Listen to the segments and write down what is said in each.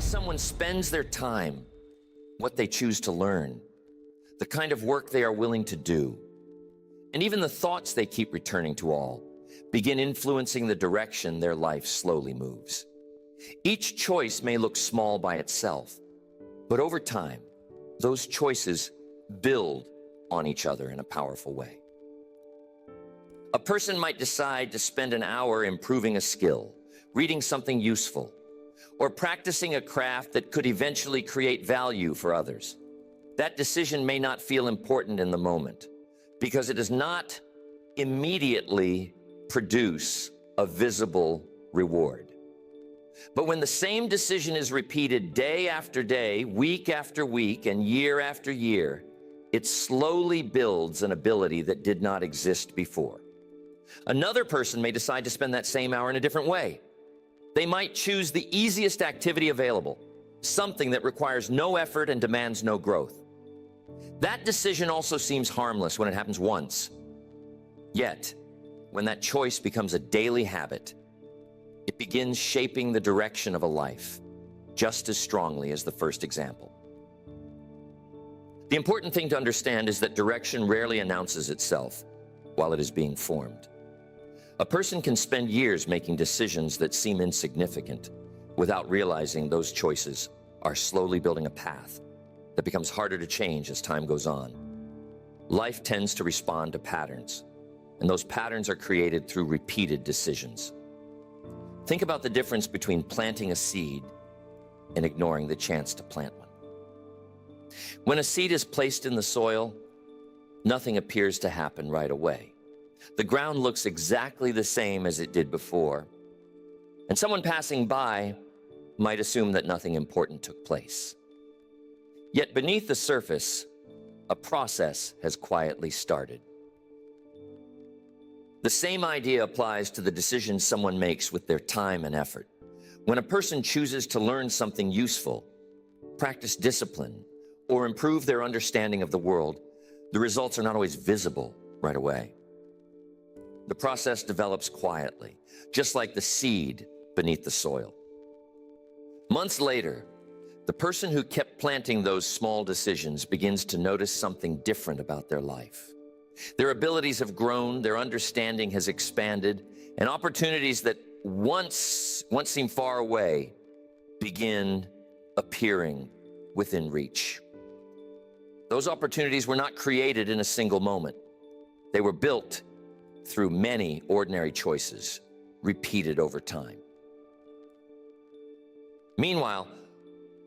someone spends their time, what they choose to learn, the kind of work they are willing to do, and even the thoughts they keep returning to all, begin influencing the direction their life slowly moves. Each choice may look small by itself, but over time, those choices build on each other in a powerful way. A person might decide to spend an hour improving a skill, reading something useful, or practicing a craft that could eventually create value for others. That decision may not feel important in the moment because it does not immediately produce a visible reward. But when the same decision is repeated day after day, week after week, and year after year, it slowly builds an ability that did not exist before. Another person may decide to spend that same hour in a different way. They might choose the easiest activity available, something that requires no effort and demands no growth. That decision also seems harmless when it happens once. Yet, when that choice becomes a daily habit, it begins shaping the direction of a life just as strongly as the first example. The important thing to understand is that direction rarely announces itself while it is being formed. A person can spend years making decisions that seem insignificant without realizing those choices are slowly building a path that becomes harder to change as time goes on. Life tends to respond to patterns, and those patterns are created through repeated decisions. Think about the difference between planting a seed and ignoring the chance to plant one. When a seed is placed in the soil, nothing appears to happen right away. The ground looks exactly the same as it did before, and someone passing by might assume that nothing important took place. Yet beneath the surface, a process has quietly started. The same idea applies to the decisions someone makes with their time and effort. When a person chooses to learn something useful, practice discipline, or improve their understanding of the world, the results are not always visible right away. The process develops quietly, just like the seed beneath the soil. Months later, the person who kept planting those small decisions begins to notice something different about their life. Their abilities have grown, their understanding has expanded, and opportunities that once seemed far away begin appearing within reach. Those opportunities were not created in a single moment. They were built through many ordinary choices, repeated over time. Meanwhile,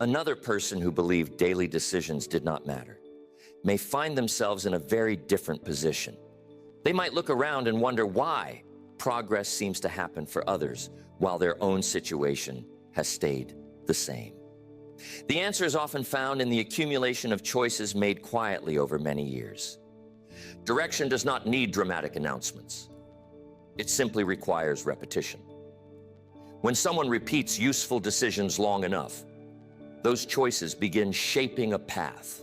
another person who believed daily decisions did not matter may find themselves in a very different position. They might look around and wonder why progress seems to happen for others while their own situation has stayed the same. The answer is often found in the accumulation of choices made quietly over many years. Direction does not need dramatic announcements. It simply requires repetition. When someone repeats useful decisions long enough, those choices begin shaping a path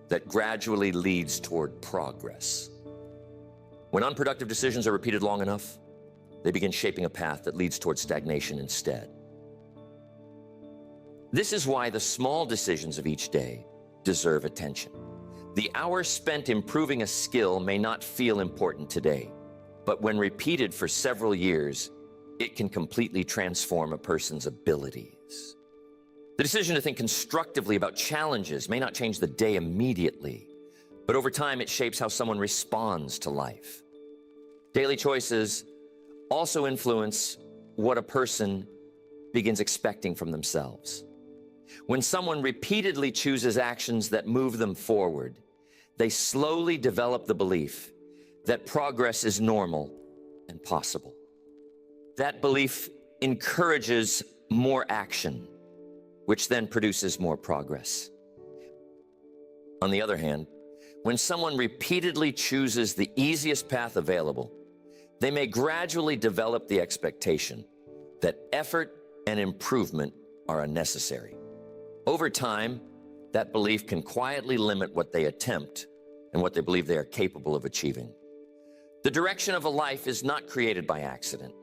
that gradually leads toward progress. When unproductive decisions are repeated long enough, they begin shaping a path that leads toward stagnation instead. This is why the small decisions of each day deserve attention. The hours spent improving a skill may not feel important today, but when repeated for several years, it can completely transform a person's abilities. The decision to think constructively about challenges may not change the day immediately, but over time it shapes how someone responds to life. Daily choices also influence what a person begins expecting from themselves. When someone repeatedly chooses actions that move them forward, they slowly develop the belief that progress is normal and possible. That belief encourages more action, which then produces more progress. On the other hand, when someone repeatedly chooses the easiest path available, they may gradually develop the expectation that effort and improvement are unnecessary. Over time, that belief can quietly limit what they attempt and what they believe they are capable of achieving. The direction of a life is not created by accident.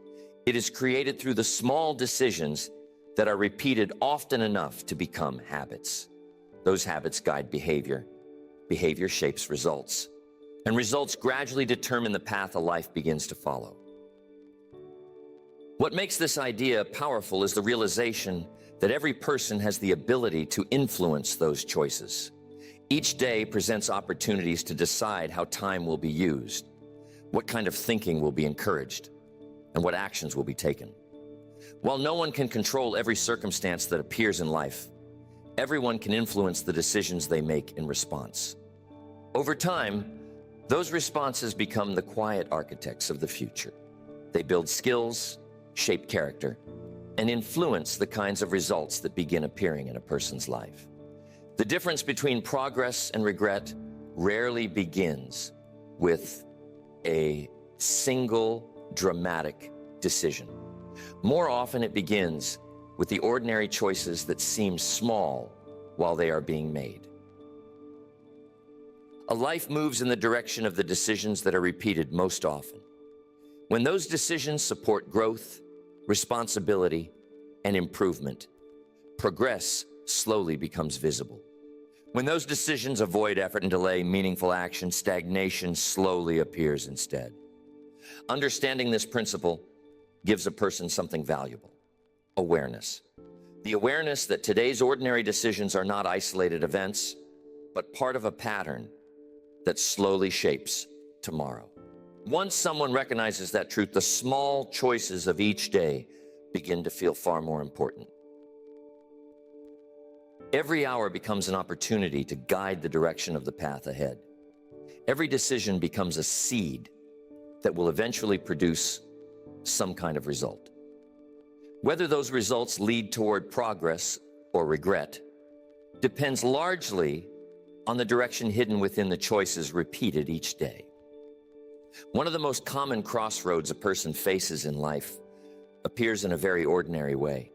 It is created through the small decisions that are repeated often enough to become habits. Those habits guide behavior. Behavior shapes results. And results gradually determine the path a life begins to follow. What makes this idea powerful is the realization that every person has the ability to influence those choices. Each day presents opportunities to decide how time will be used, what kind of thinking will be encouraged, and what actions will be taken. While no one can control every circumstance that appears in life, everyone can influence the decisions they make in response. Over time, those responses become the quiet architects of the future. They build skills, shape character, and influence the kinds of results that begin appearing in a person's life. The difference between progress and regret rarely begins with a single dramatic decision. More often it begins with the ordinary choices that seem small while they are being made. A life moves in the direction of the decisions that are repeated most often. When those decisions support growth, responsibility, and improvement, progress slowly becomes visible. When those decisions avoid effort and delay meaningful action, stagnation slowly appears instead. Understanding this principle gives a person something valuable: awareness. The awareness that today's ordinary decisions are not isolated events, but part of a pattern that slowly shapes tomorrow. Once someone recognizes that truth, the small choices of each day begin to feel far more important. Every hour becomes an opportunity to guide the direction of the path ahead. Every decision becomes a seed that will eventually produce some kind of result. Whether those results lead toward progress or regret depends largely on the direction hidden within the choices repeated each day. One of the most common crossroads a person faces in life appears in a very ordinary way.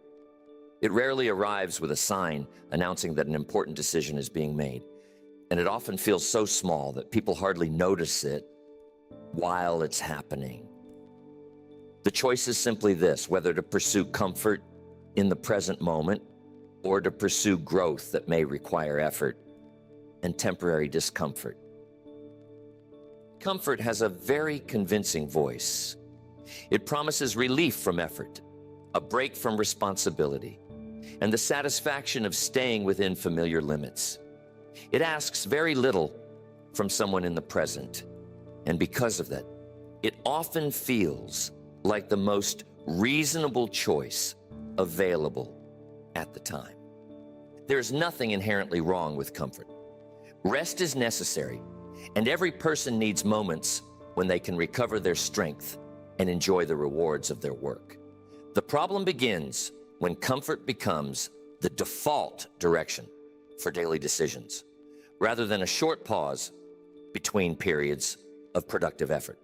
It rarely arrives with a sign announcing that an important decision is being made, and it often feels so small that people hardly notice it while it's happening. The choice is simply this: whether to pursue comfort in the present moment or to pursue growth that may require effort and temporary discomfort. Comfort has a very convincing voice. It promises relief from effort, a break from responsibility, and the satisfaction of staying within familiar limits. It asks very little from someone in the present, and because of that, it often feels like the most reasonable choice available at the time. There's nothing inherently wrong with comfort. Rest is necessary, and every person needs moments when they can recover their strength and enjoy the rewards of their work. The problem begins when comfort becomes the default direction for daily decisions, rather than a short pause between periods of productive effort.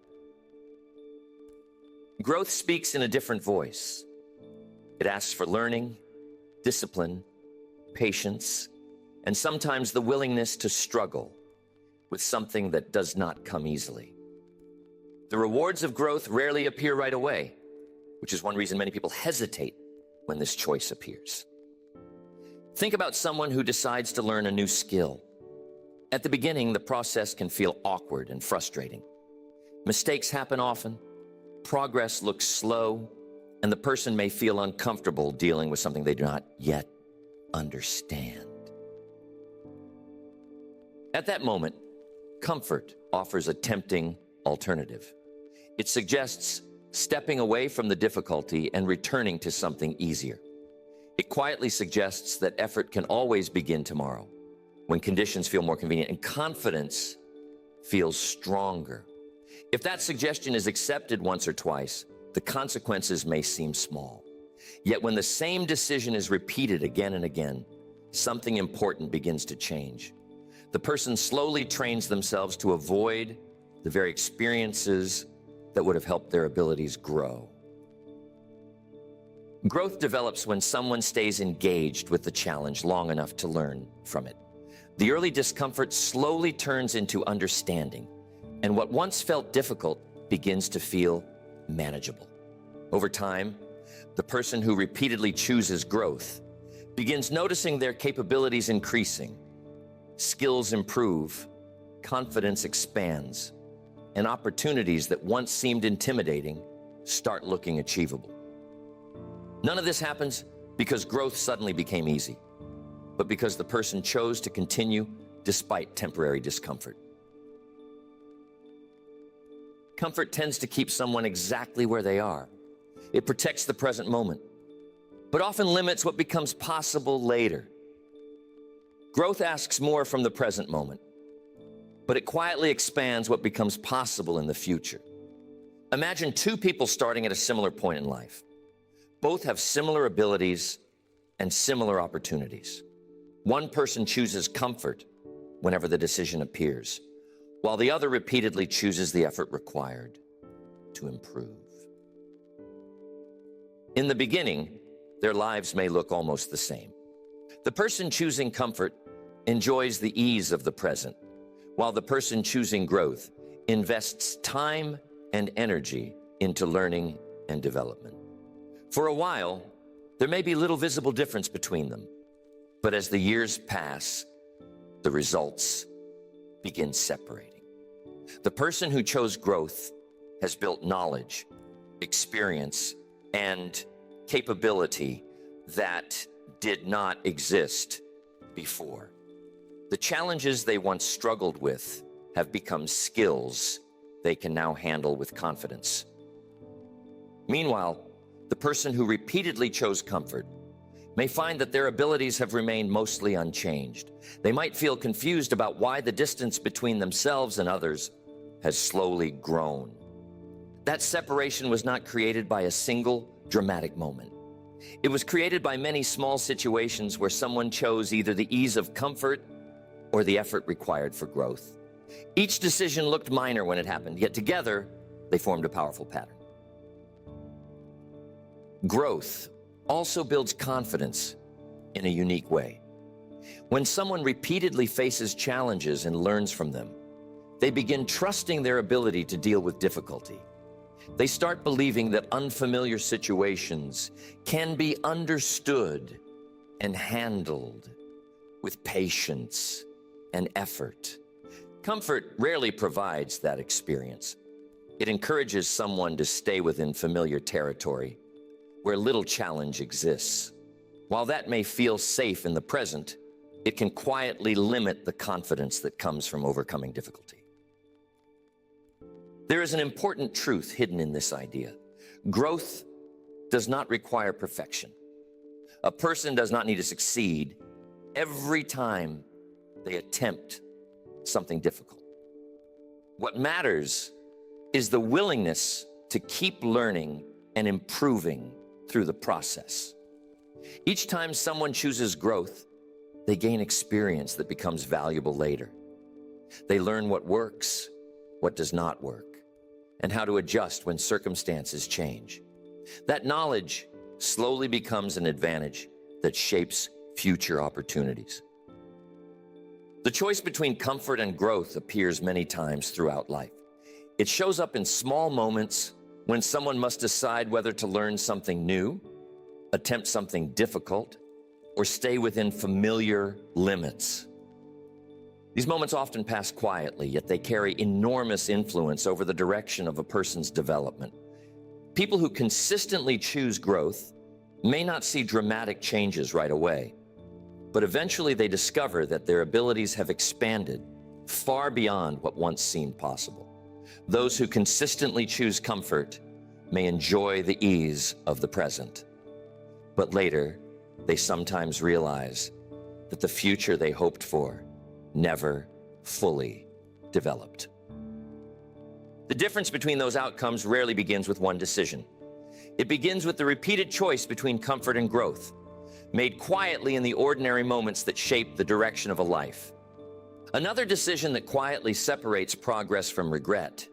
Growth speaks in a different voice. It asks for learning, discipline, patience, and sometimes the willingness to struggle with something that does not come easily. The rewards of growth rarely appear right away, which is one reason many people hesitate when this choice appears. Think about someone who decides to learn a new skill. At the beginning, the process can feel awkward and frustrating. Mistakes happen often, progress looks slow, and the person may feel uncomfortable dealing with something they do not yet understand. At that moment, comfort offers a tempting alternative. It suggests stepping away from the difficulty and returning to something easier. It quietly suggests that effort can always begin tomorrow, when conditions feel more convenient and confidence feels stronger. If that suggestion is accepted once or twice, the consequences may seem small. Yet when the same decision is repeated again and again, something important begins to change. The person slowly trains themselves to avoid the very experiences that would have helped their abilities grow. Growth develops when someone stays engaged with the challenge long enough to learn from it. The early discomfort slowly turns into understanding, and what once felt difficult begins to feel manageable. Over time, The person who repeatedly chooses growth begins noticing their capabilities increasing, skills improve, confidence expands, and opportunities that once seemed intimidating start looking achievable. None of this happens because growth suddenly became easy, but because the person chose to continue despite temporary discomfort. Comfort tends to keep someone exactly where they are. It protects the present moment, but often limits what becomes possible later. Growth asks more from the present moment, but it quietly expands what becomes possible in the future. Imagine two people starting at a similar point in life. Both have similar abilities and similar opportunities. One person chooses comfort whenever the decision appears, while the other repeatedly chooses the effort required to improve. In the beginning, their lives may look almost the same. The person choosing comfort enjoys the ease of the present, while the person choosing growth invests time and energy into learning and development. For a while, there may be little visible difference between them, but as the years pass, the results begin separating. The person who chose growth has built knowledge, experience, and capability that did not exist before. The challenges they once struggled with have become skills they can now handle with confidence. Meanwhile, the person who repeatedly chose comfort may find that their abilities have remained mostly unchanged. They might feel confused about why the distance between themselves and others has slowly grown. That separation was not created by a single dramatic moment. It was created by many small situations where someone chose either the ease of comfort or the effort required for growth. Each decision looked minor when it happened, yet together they formed a powerful pattern. Growth also builds confidence in a unique way. When someone repeatedly faces challenges and learns from them, they begin trusting their ability to deal with difficulty. They start believing that unfamiliar situations can be understood and handled with patience and effort. Comfort rarely provides that experience. It encourages someone to stay within familiar territory where little challenge exists. While that may feel safe in the present, it can quietly limit the confidence that comes from overcoming difficulty. There is an important truth hidden in this idea. Growth does not require perfection. A person does not need to succeed every time they attempt something difficult. What matters is the willingness to keep learning and improving through the process. Each time someone chooses growth, they gain experience that becomes valuable later. They learn what works, what does not work, and how to adjust when circumstances change. That knowledge slowly becomes an advantage that shapes future opportunities. The choice between comfort and growth appears many times throughout life. It shows up in small moments when someone must decide whether to learn something new, attempt something difficult, or stay within familiar limits. These moments often pass quietly, yet they carry enormous influence over the direction of a person's development. People who consistently choose growth may not see dramatic changes right away, but eventually they discover that their abilities have expanded far beyond what once seemed possible. Those who consistently choose comfort may enjoy the ease of the present, but later they sometimes realize that the future they hoped for never fully developed. The difference between those outcomes rarely begins with one decision. It begins with the repeated choice between comfort and growth, made quietly in the ordinary moments that shape the direction of a life. Another decision that quietly separates progress from regret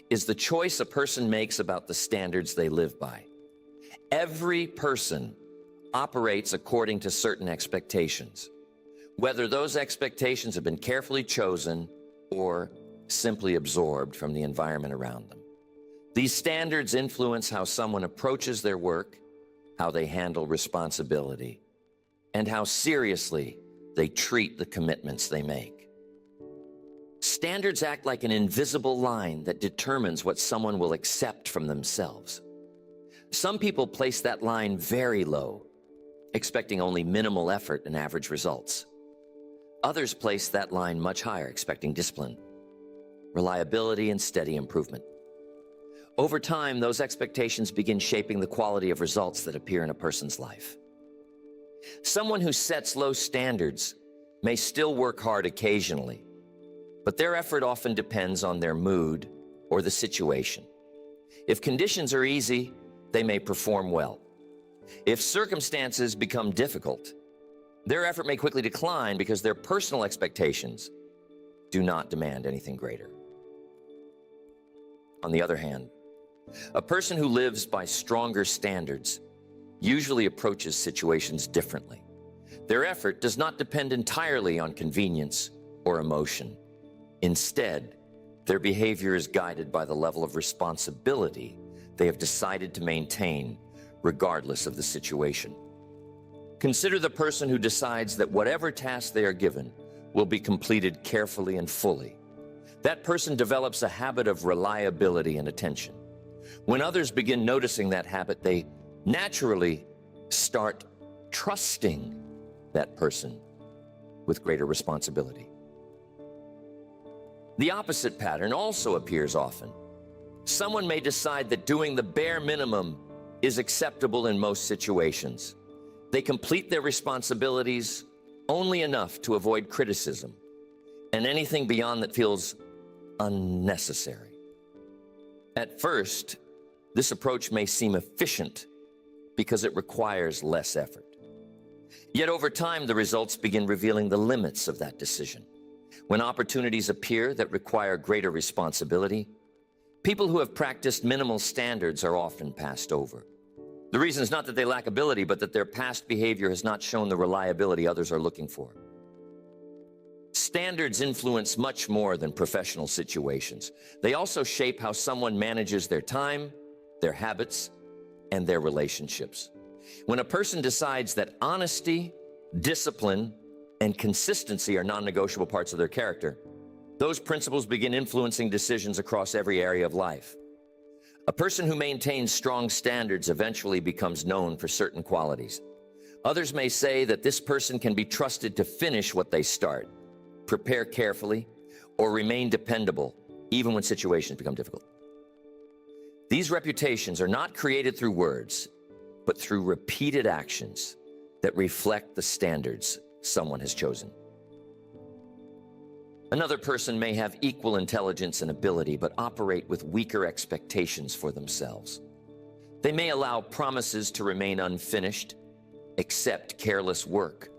is the choice a person makes about the standards they live by. Every person operates according to certain expectations, whether those expectations have been carefully chosen or simply absorbed from the environment around them. These standards influence how someone approaches their work, how they handle responsibility, and how seriously they treat the commitments they make. Standards act like an invisible line that determines what someone will accept from themselves. Some people place that line very low, expecting only minimal effort and average results. Others place that line much higher, expecting discipline, reliability, and steady improvement. Over time, those expectations begin shaping the quality of results that appear in a person's life. Someone who sets low standards may still work hard occasionally, but their effort often depends on their mood or the situation. If conditions are easy, they may perform well. If circumstances become difficult, their effort may quickly decline because their personal expectations do not demand anything greater. On the other hand, a person who lives by stronger standards usually approaches situations differently. Their effort does not depend entirely on convenience or emotion. Instead, their behavior is guided by the level of responsibility they have decided to maintain, regardless of the situation. Consider the person who decides that whatever task they are given will be completed carefully and fully. That person develops a habit of reliability and attention. When others begin noticing that habit, they naturally start trusting that person with greater responsibility. The opposite pattern also appears often. Someone may decide that doing the bare minimum is acceptable in most situations. They complete their responsibilities only enough to avoid criticism, and anything beyond that feels unnecessary. At first, this approach may seem efficient because it requires less effort. Yet over time, the results begin revealing the limits of that decision. When opportunities appear that require greater responsibility, people who have practiced minimal standards are often passed over. The reason is not that they lack ability, but that their past behavior has not shown the reliability others are looking for. Standards influence much more than professional situations. They also shape how someone manages their time, their habits, and their relationships. When a person decides that honesty, discipline, and consistency are non-negotiable parts of their character, those principles begin influencing decisions across every area of life. A person who maintains strong standards eventually becomes known for certain qualities. Others may say that this person can be trusted to finish what they start, prepare carefully, or remain dependable, even when situations become difficult. These reputations are not created through words, but through repeated actions that reflect the standards someone has chosen. Another person may have equal intelligence and ability, but operate with weaker expectations for themselves. They may allow promises to remain unfinished, accept careless work,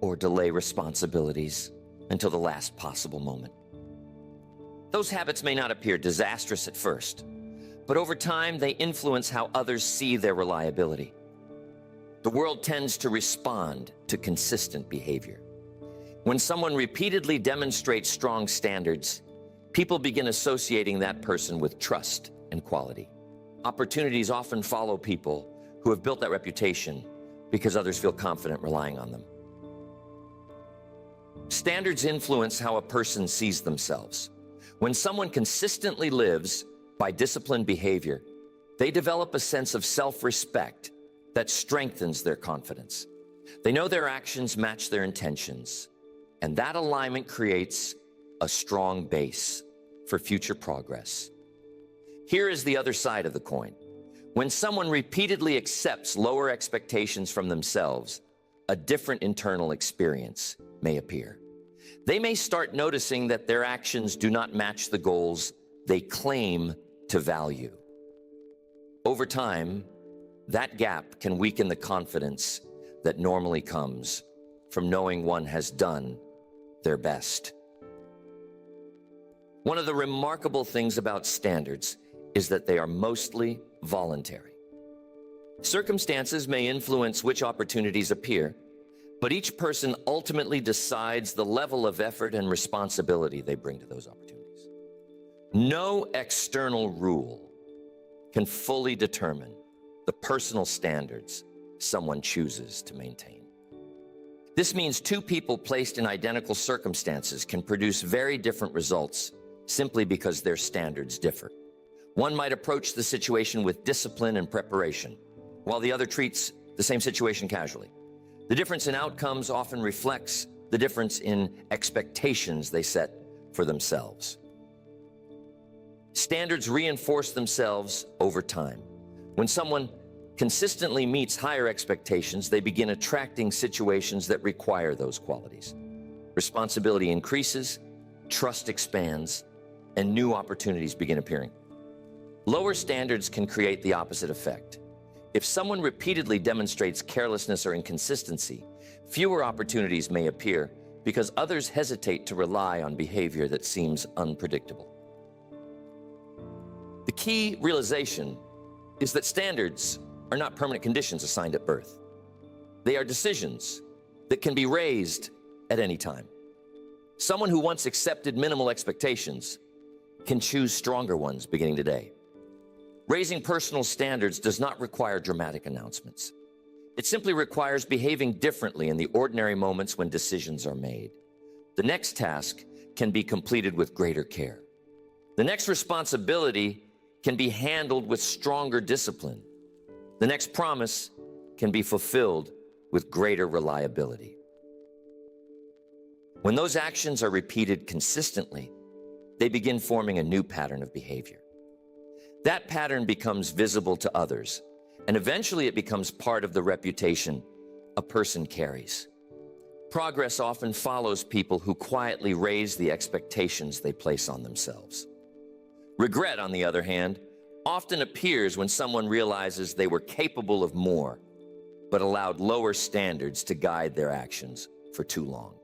or delay responsibilities until the last possible moment. Those habits may not appear disastrous at first, but over time they influence how others see their reliability. The world tends to respond to consistent behavior. When someone repeatedly demonstrates strong standards, people begin associating that person with trust and quality. Opportunities often follow people who have built that reputation because others feel confident relying on them. Standards influence how a person sees themselves. When someone consistently lives by disciplined behavior, they develop a sense of self-respect that strengthens their confidence. They know their actions match their intentions, and that alignment creates a strong base for future progress. Here is the other side of the coin. When someone repeatedly accepts lower expectations from themselves, a different internal experience may appear. They may start noticing that their actions do not match the goals they claim to value. Over time, that gap can weaken the confidence that normally comes from knowing one has done their best. One of the remarkable things about standards is that they are mostly voluntary. Circumstances may influence which opportunities appear, but each person ultimately decides the level of effort and responsibility they bring to those opportunities. No external rule can fully determine the personal standards someone chooses to maintain. This means two people placed in identical circumstances can produce very different results simply because their standards differ. One might approach the situation with discipline and preparation, while the other treats the same situation casually. The difference in outcomes often reflects the difference in expectations they set for themselves. Standards reinforce themselves over time. When someone consistently meets higher expectations, they begin attracting situations that require those qualities. Responsibility increases, trust expands, and new opportunities begin appearing. Lower standards can create the opposite effect. If someone repeatedly demonstrates carelessness or inconsistency, fewer opportunities may appear because others hesitate to rely on behavior that seems unpredictable. The key realization is that standards are not permanent conditions assigned at birth. They are decisions that can be raised at any time. Someone who once accepted minimal expectations can choose stronger ones beginning today. Raising personal standards does not require dramatic announcements. It simply requires behaving differently in the ordinary moments when decisions are made. The next task can be completed with greater care. The next responsibility can be handled with stronger discipline. The next promise can be fulfilled with greater reliability. When those actions are repeated consistently, they begin forming a new pattern of behavior. That pattern becomes visible to others, and eventually it becomes part of the reputation a person carries. Progress often follows people who quietly raise the expectations they place on themselves. Regret, on the other hand, often appears when someone realizes they were capable of more, but allowed lower standards to guide their actions for too long.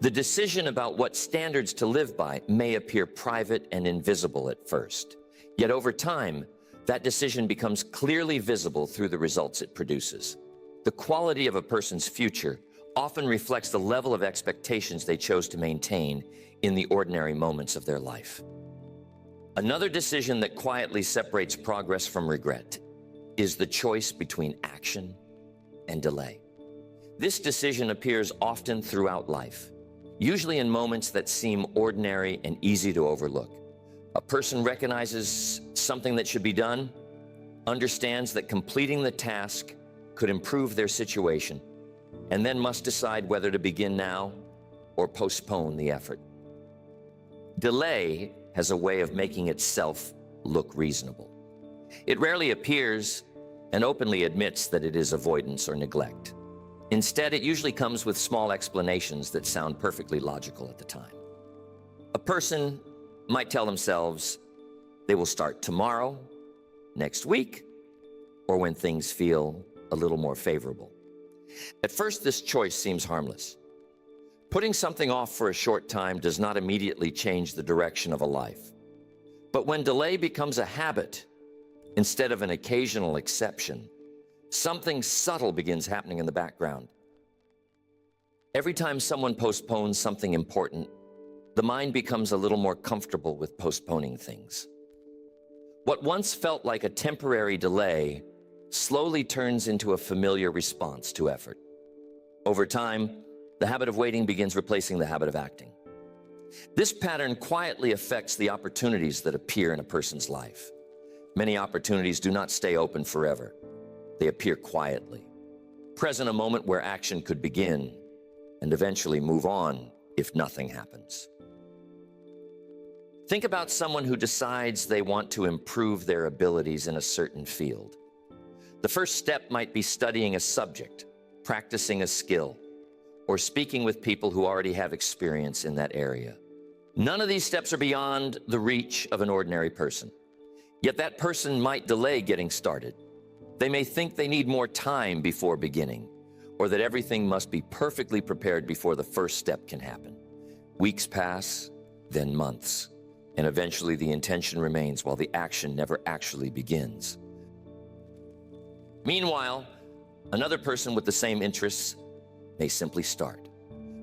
The decision about what standards to live by may appear private and invisible at first. Yet over time, that decision becomes clearly visible through the results it produces. The quality of a person's future often reflects the level of expectations they chose to maintain in the ordinary moments of their life. Another decision that quietly separates progress from regret is the choice between action and delay. This decision appears often throughout life, usually in moments that seem ordinary and easy to overlook. A person recognizes something that should be done, understands that completing the task could improve their situation, and then must decide whether to begin now or postpone the effort. Delay has a way of making itself look reasonable. It rarely appears and openly admits that it is avoidance or neglect. Instead, it usually comes with small explanations that sound perfectly logical at the time. A person might tell themselves they will start tomorrow, next week, or when things feel a little more favorable. At first, this choice seems harmless. Putting something off for a short time does not immediately change the direction of a life. But when delay becomes a habit instead of an occasional exception, something subtle begins happening in the background. Every time someone postpones something important, the mind becomes a little more comfortable with postponing things. What once felt like a temporary delay slowly turns into a familiar response to effort. Over time, the habit of waiting begins replacing the habit of acting. This pattern quietly affects the opportunities that appear in a person's life. Many opportunities do not stay open forever. They appear quietly, present a moment where action could begin and eventually move on if nothing happens. Think about someone who decides they want to improve their abilities in a certain field. The first step might be studying a subject, practicing a skill, or speaking with people who already have experience in that area. None of these steps are beyond the reach of an ordinary person. Yet that person might delay getting started. They may think they need more time before beginning, or that everything must be perfectly prepared before the first step can happen. Weeks pass, then months, and eventually the intention remains while the action never actually begins. Meanwhile, another person with the same interests may simply start.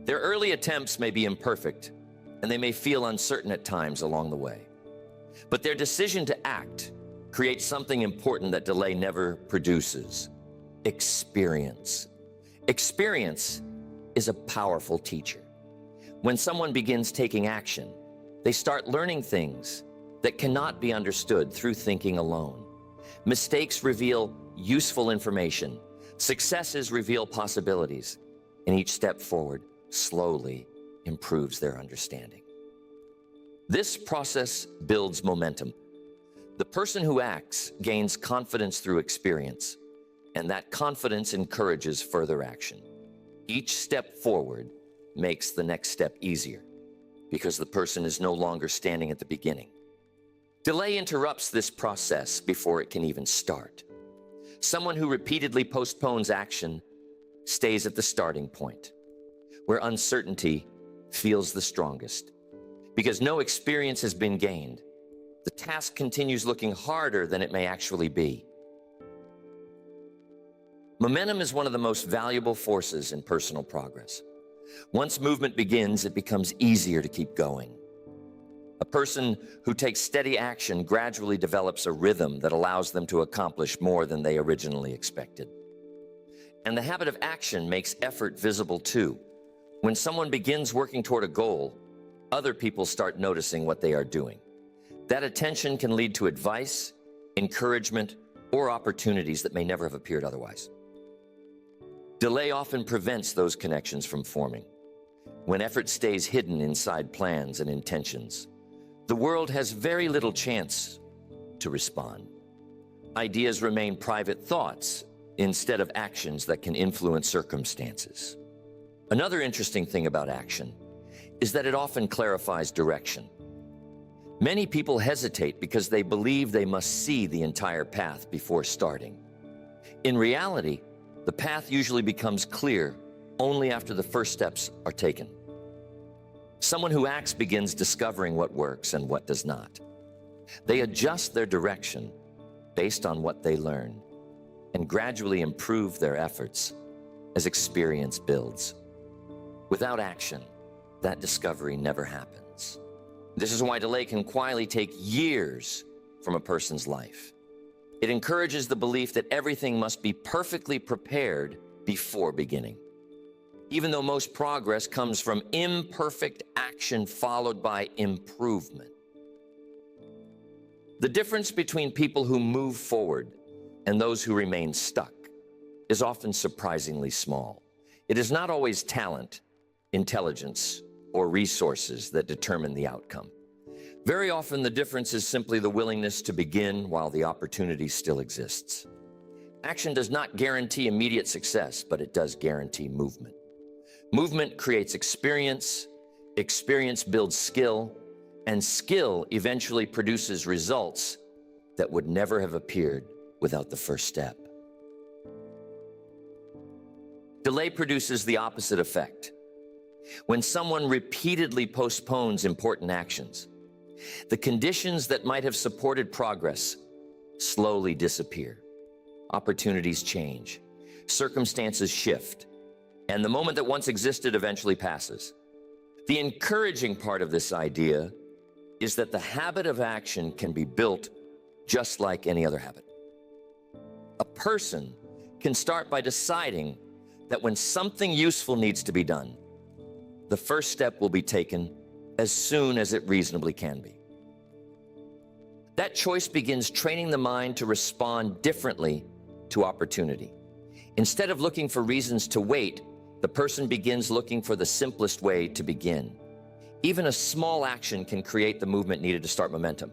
Their early attempts may be imperfect, and they may feel uncertain at times along the way. But their decision to act creates something important that delay never produces: experience. Experience is a powerful teacher. When someone begins taking action, they start learning things that cannot be understood through thinking alone. Mistakes reveal useful information. Successes reveal possibilities. And each step forward slowly improves their understanding. This process builds momentum. The person who acts gains confidence through experience, and that confidence encourages further action. Each step forward makes the next step easier because the person is no longer standing at the beginning. Delay interrupts this process before it can even start. Someone who repeatedly postpones action stays at the starting point, where uncertainty feels the strongest. Because no experience has been gained, the task continues looking harder than it may actually be. Momentum is one of the most valuable forces in personal progress. Once movement begins, it becomes easier to keep going. A person who takes steady action gradually develops a rhythm that allows them to accomplish more than they originally expected. And the habit of action makes effort visible too. When someone begins working toward a goal, other people start noticing what they are doing. That attention can lead to advice, encouragement, or opportunities that may never have appeared otherwise. Delay often prevents those connections from forming. When effort stays hidden inside plans and intentions, the world has very little chance to respond. Ideas remain private thoughts instead of actions that can influence circumstances. Another interesting thing about action is that it often clarifies direction. Many people hesitate because they believe they must see the entire path before starting. In reality, the path usually becomes clear only after the first steps are taken. Someone who acts begins discovering what works and what does not. They adjust their direction based on what they learn and gradually improve their efforts as experience builds. Without action, that discovery never happens. This is why delay can quietly take years from a person's life. It encourages the belief that everything must be perfectly prepared before beginning. Even though most progress comes from imperfect action followed by improvement. The difference between people who move forward and those who remain stuck is often surprisingly small. It is not always talent, intelligence, or resources that determine the outcome. Very often the difference is simply the willingness to begin while the opportunity still exists. Action does not guarantee immediate success, but it does guarantee movement. Movement creates experience, experience builds skill, and skill eventually produces results that would never have appeared without the first step. Delay produces the opposite effect. When someone repeatedly postpones important actions, the conditions that might have supported progress slowly disappear. Opportunities change, circumstances shift, and the moment that once existed eventually passes. The encouraging part of this idea is that the habit of action can be built just like any other habit. A person can start by deciding that when something useful needs to be done, the first step will be taken as soon as it reasonably can be. That choice begins training the mind to respond differently to opportunity. Instead of looking for reasons to wait, the person begins looking for the simplest way to begin. Even a small action can create the movement needed to start momentum.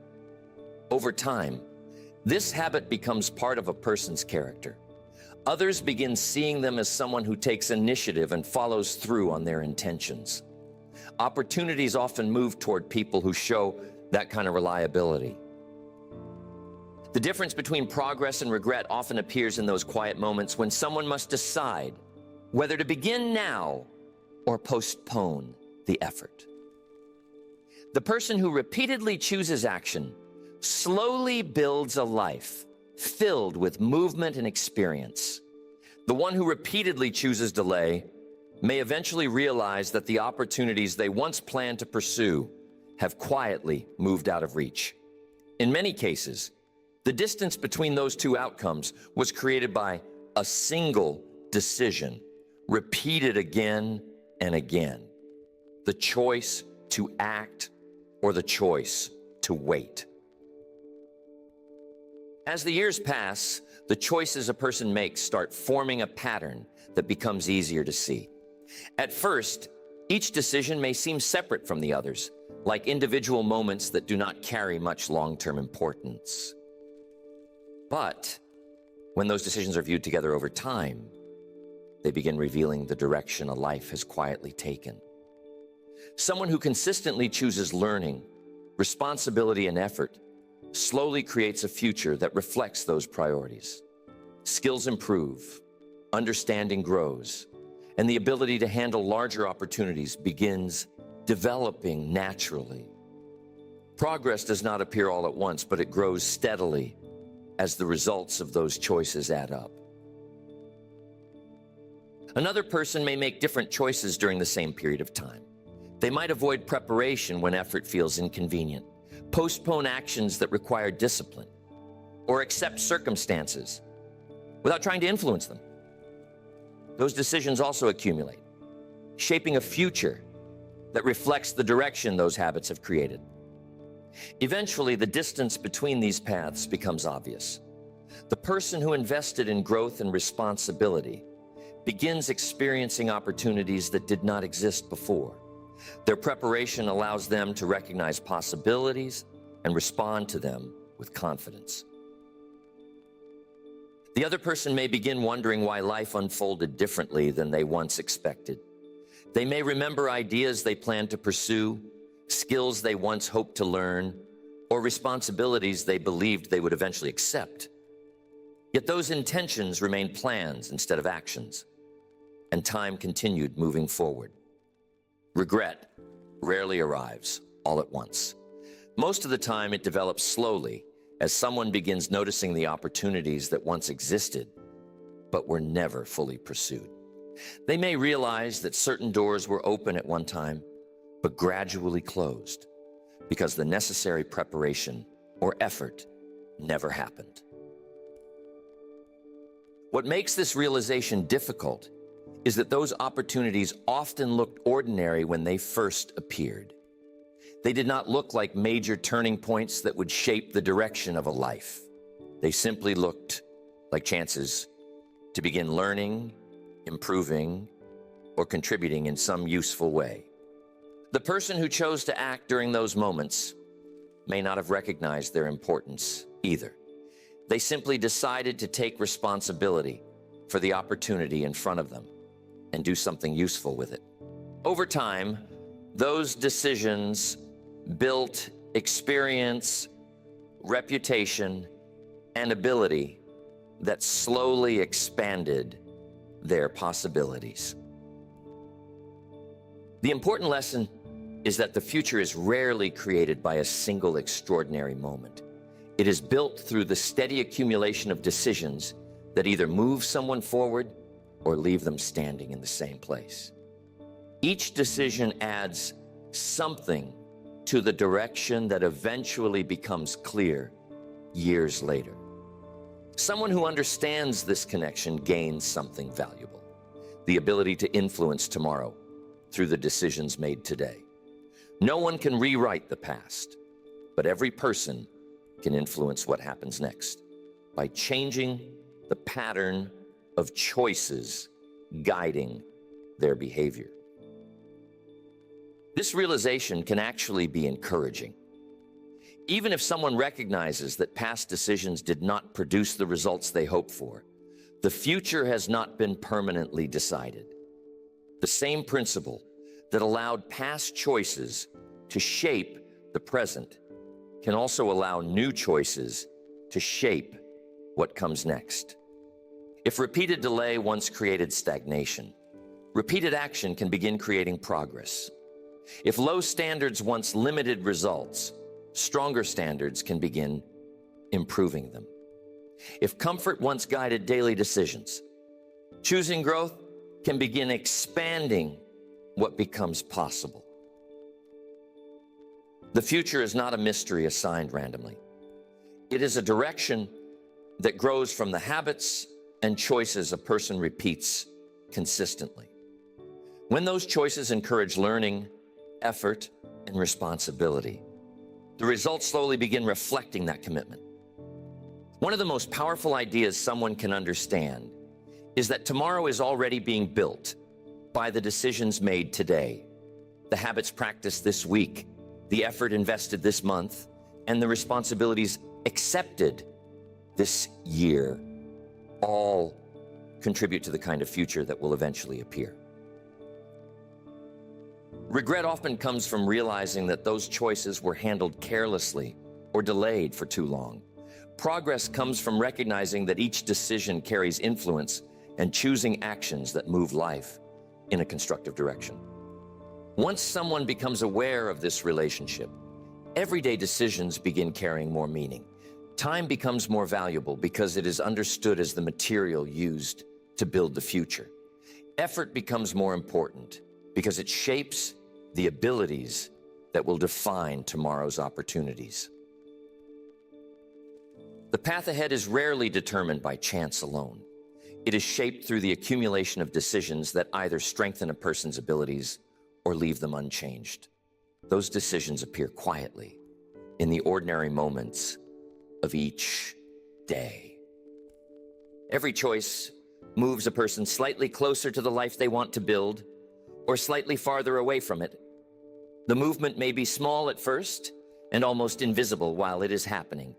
Over time, this habit becomes part of a person's character. Others begin seeing them as someone who takes initiative and follows through on their intentions. Opportunities often move toward people who show that kind of reliability. The difference between progress and regret often appears in those quiet moments when someone must decide whether to begin now or postpone the effort. The person who repeatedly chooses action slowly builds a life filled with movement and experience. The one who repeatedly chooses delay may eventually realize that the opportunities they once planned to pursue have quietly moved out of reach. In many cases, The distance between those two outcomes was created by a single decision, repeated again and again. The choice to act or the choice to wait. As the years pass, the choices a person makes start forming a pattern that becomes easier to see. At first, each decision may seem separate from the others, like individual moments that do not carry much long-term importance. But when those decisions are viewed together over time, they begin revealing the direction a life has quietly taken. Someone who consistently chooses learning, responsibility, and effort slowly creates a future that reflects those priorities. Skills improve, understanding grows, and the ability to handle larger opportunities begins developing naturally. Progress does not appear all at once, but it grows steadily as the results of those choices add up. Another person may make different choices during the same period of time. They might avoid preparation when effort feels inconvenient, postpone actions that require discipline, or accept circumstances without trying to influence them. Those decisions also accumulate, shaping a future that reflects the direction those habits have created. Eventually, the distance between these paths becomes obvious. The person who invested in growth and responsibility begins experiencing opportunities that did not exist before. Their preparation allows them to recognize possibilities and respond to them with confidence. The other person may begin wondering why life unfolded differently than they once expected. They may remember ideas they planned to pursue, skills they once hoped to learn, or responsibilities they believed they would eventually accept. Yet those intentions remained plans instead of actions, and time continued moving forward. Regret rarely arrives all at once. Most of the time, it develops slowly as someone begins noticing the opportunities that once existed, but were never fully pursued. They may realize that certain doors were open at one time, but gradually closed because the necessary preparation or effort never happened. What makes this realization difficult is that those opportunities often looked ordinary when they first appeared. They did not look like major turning points that would shape the direction of a life. They simply looked like chances to begin learning, improving, or contributing in some useful way. The person who chose to act during those moments may not have recognized their importance either. They simply decided to take responsibility for the opportunity in front of them and do something useful with it. Over time, those decisions built experience, reputation, and ability that slowly expanded their possibilities. The important lesson is that the future is rarely created by a single extraordinary moment. It is built through the steady accumulation of decisions that either move someone forward or leave them standing in the same place. Each decision adds something to the direction that eventually becomes clear years later. Someone who understands this connection gains something valuable: the ability to influence tomorrow through the decisions made today. No one can rewrite the past, but every person can influence what happens next by changing the pattern of choices guiding their behavior. This realization can actually be encouraging. Even if someone recognizes that past decisions did not produce the results they hoped for, the future has not been permanently decided. The same principle that allowed past choices to shape the present can also allow new choices to shape what comes next. If repeated delay once created stagnation, repeated action can begin creating progress. If low standards once limited results, stronger standards can begin improving them. If comfort once guided daily decisions, choosing growth can begin expanding what becomes possible. The future is not a mystery assigned randomly. It is a direction that grows from the habits and choices a person repeats consistently. When those choices encourage learning, effort, and responsibility, the results slowly begin reflecting that commitment. One of the most powerful ideas someone can understand is that tomorrow is already being built by the decisions made today, the habits practiced this week, the effort invested this month, and the responsibilities accepted this year all contribute to the kind of future that will eventually appear. Regret often comes from realizing that those choices were handled carelessly or delayed for too long. Progress comes from recognizing that each decision carries influence and choosing actions that move life in a constructive direction. Once someone becomes aware of this relationship, everyday decisions begin carrying more meaning. Time becomes more valuable because it is understood as the material used to build the future. Effort becomes more important because it shapes the abilities that will define tomorrow's opportunities. The path ahead is rarely determined by chance alone. It is shaped through the accumulation of decisions that either strengthen a person's abilities or leave them unchanged. Those decisions appear quietly in the ordinary moments of each day. Every choice moves a person slightly closer to the life they want to build or slightly farther away from it. The movement may be small at first and almost invisible while it is happening.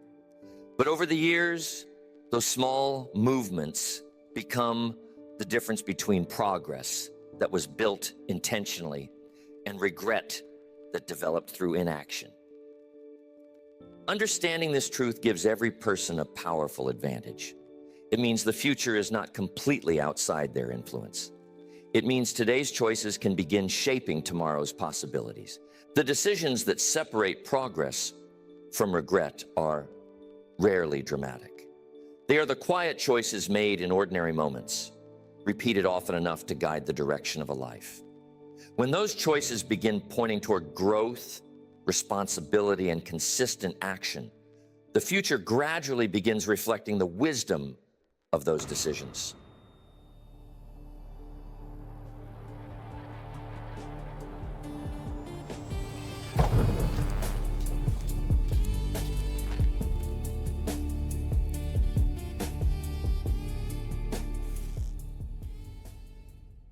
But over the years, those small movements become the difference between progress that was built intentionally and regret that developed through inaction. Understanding this truth gives every person a powerful advantage. It means the future is not completely outside their influence. It means today's choices can begin shaping tomorrow's possibilities. The decisions that separate progress from regret are rarely dramatic. They are the quiet choices made in ordinary moments, repeated often enough to guide the direction of a life. When those choices begin pointing toward growth, responsibility, and consistent action, the future gradually begins reflecting the wisdom of those decisions.